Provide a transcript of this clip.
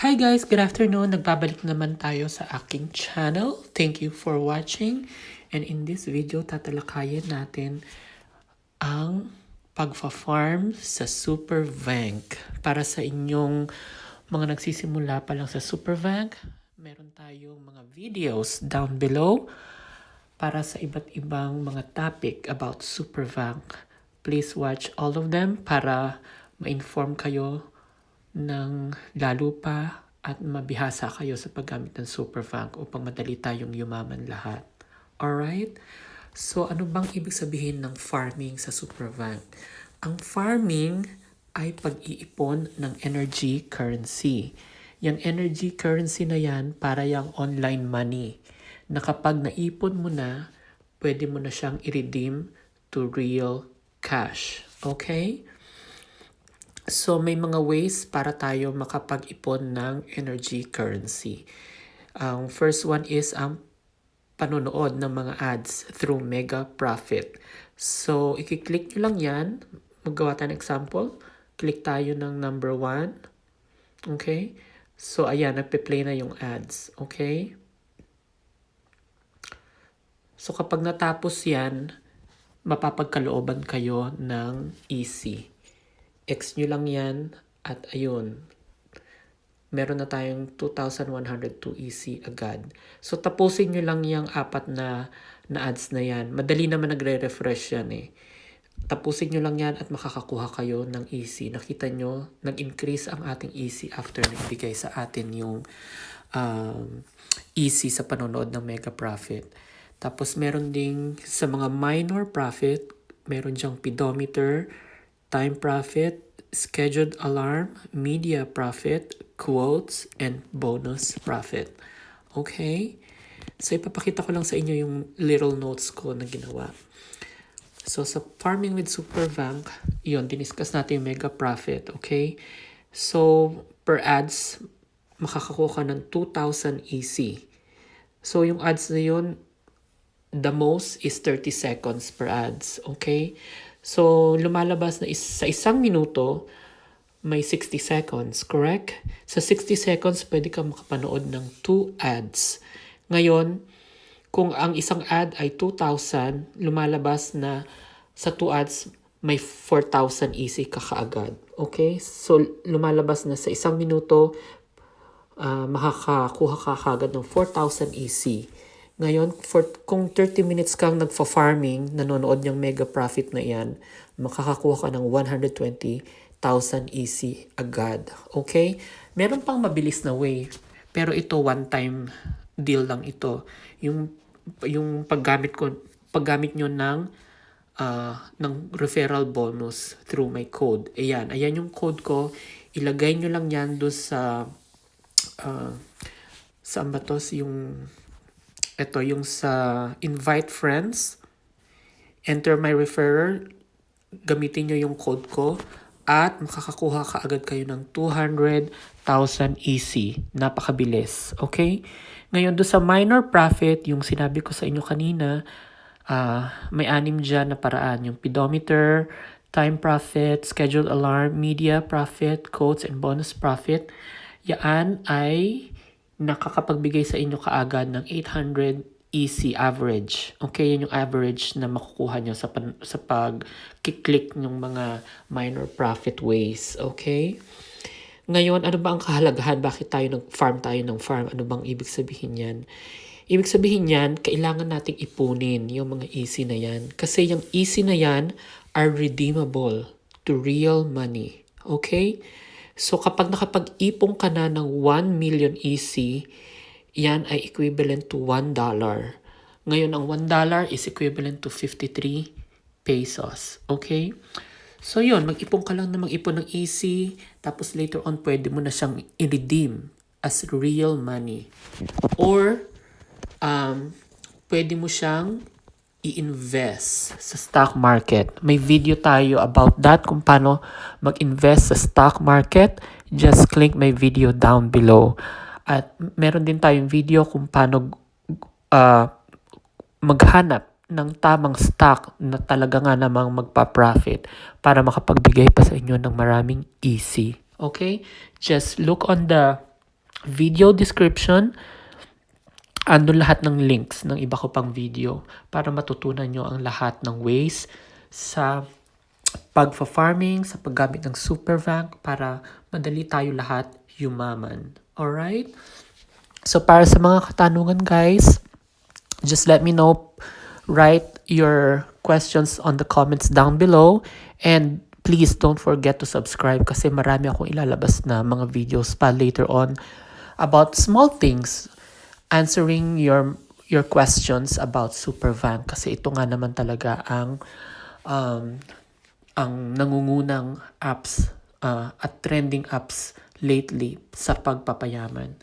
Hi guys, good afternoon. Nagbabalik naman tayo sa aking channel. Thank you for watching. And in this video, tatalakayin natin ang pagfa-farm sa Supervank. Para sa inyong mga nagsisimula pa lang sa Supervank, meron tayong mga videos down below para sa iba't ibang mga topic about Supervank. Please watch all of them para ma-inform kayo ng lalo pa at mabihasa kayo sa paggamit ng Supervank upang madali tayong yumaman lahat. Alright? So, ano bang ibig sabihin ng farming sa Supervank? Ang farming ay pag-iipon ng energy currency. Yung energy currency na yan para yung online money na kapag naipon mo na, pwede mo na siyang i-redeem to real cash. Okay? So, may mga ways para tayo makapag-ipon ng energy currency. Ang first one is ang panonood ng mga ads through Mega Profit. So, i-click nyo lang yan. Maggawa tayo ng example. Click tayo ng number 1. Okay? So, ayan, nagpe-play na yung ads. Okay? So, kapag natapos yan, mapapagkalooban kayo ng easy. X nyo lang yan at ayun, meron na tayong 2,102 easy agad. So, tapusin nyo lang yung 4 na ads na yan. Madali naman nagre-refresh yan eh. Tapusin nyo lang yan at makakakuha kayo ng easy. Nakita nyo, nag-increase ang ating easy after nagbigay sa atin yung easy sa panonood ng Mega Profit. Tapos, meron ding sa mga minor profit, meron diyang pedometer, time profit, scheduled alarm, media profit, quotes, and bonus profit. Okay? So, ipapakita ko lang sa inyo yung little notes ko na ginawa. So, sa Farming with Supervank, yun, diniscuss natin yung mega profit. Okay? So, per ads, makakakuha ka ng 2,000 EC. So, yung ads na yun, the most is 30 seconds per ads. Okay? So, lumalabas na sa isang minuto, may 60 seconds, correct? Sa 60 seconds, pwede kang makapanood ng 2 ads. Ngayon, kung ang isang ad ay 2,000, lumalabas na sa 2 ads, may 4,000 easy ka kaagad. Okay? So, lumalabas na sa isang minuto, makakakuha ka kaagad ng 4,000 easy. Ngayon, kung 30 minutes kang nagfa-farming, nanonood yung mega profit na yan, makakakuha ka ng 120,000 easy agad. Okay? Meron pang mabilis na way, pero ito one-time deal lang ito. Yung paggamit nyo ng referral bonus through my code. Ayan yung code ko. Ilagay nyo lang yan doon sa saan ba to? Yung sa invite friends, enter my referrer, gamitin nyo yung code ko, at makakakuha ka agad kayo ng 200,000 easy. Napakabilis. Okay? Ngayon, doon sa minor profit, yung sinabi ko sa inyo kanina, may 6 dyan na paraan. Yung pedometer, time profit, scheduled alarm, media profit, quotes, and bonus profit. Yan ay nakakapagbigay sa inyo kaagad ng 800 easy average. Okay, yan yung average na makukuha nyo sa pag-click ng mga minor profit ways. Okay? Ngayon, ano ba ang kahalagahan? Bakit tayo nag-farm ng farm? Ano bang ibig sabihin yan? Ibig sabihin yan, kailangan nating ipunin yung mga easy na yan. Kasi yung easy na yan are redeemable to real money. Okay? So, kapag nakapag-ipon ka na ng 1 million EC, yan ay equivalent to $1. Ngayon, ang $1 is equivalent to 53 pesos. Okay? So, yun. Mag-ipon ka lang na mag-ipon ng EC, tapos later on, pwede mo na siyang i-redeem as real money. Or, pwede mo siyang i-invest sa stock market. May video tayo about that kung paano mag-invest sa stock market. Just click my video down below. At meron din tayong video kung paano maghanap ng tamang stock na talaga nga namang magpa-profit para makapagbigay pa sa inyo ng maraming easy. Okay? Just look on the video description, andun lahat ng links ng iba ko pang video para matutunan nyo ang lahat ng ways sa pagfa-farming, sa paggamit ng Supervank para madali tayo lahat yumaman. Alright? So para sa mga katanungan guys, just let me know. Write your questions on the comments down below. And please don't forget to subscribe kasi marami akong ilalabas na mga videos pa later on about small things, answering your questions about Supervank kasi ito nga naman talaga um, ang nangungunang apps at trending apps lately sa pagpapayaman.